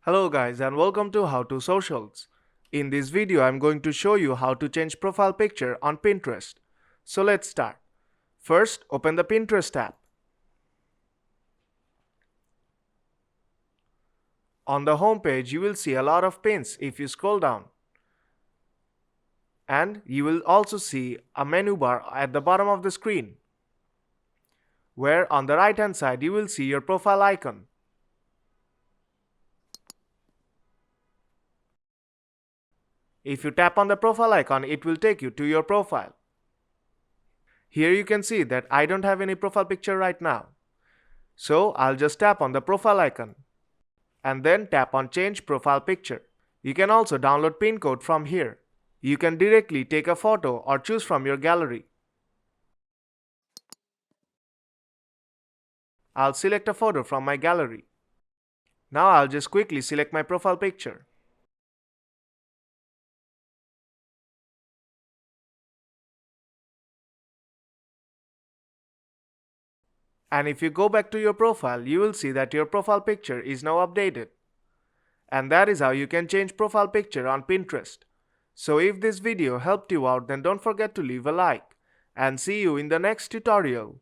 Hello guys and welcome to How to Socials. In this video I'm going to show you how to change profile picture on Pinterest. So let's start. First, open the Pinterest app. On the home page you will see a lot of pins if you scroll down. And you will also see a menu bar at the bottom of the screen, where on the right hand side you will see your profile icon. If you tap on the profile icon, it will take you to your profile. Here you can see that I don't have any profile picture right now. So I'll just tap on the profile icon and then tap on change profile picture. You can also download pin code from here. You can directly take a photo or choose from your gallery. I'll select a photo from my gallery. Now I'll just quickly select my profile picture. And if you go back to your profile, you will see that your profile picture is now updated. And that is how you can change profile picture on Pinterest. So if this video helped you out, then don't forget to leave a like. And see you in the next tutorial.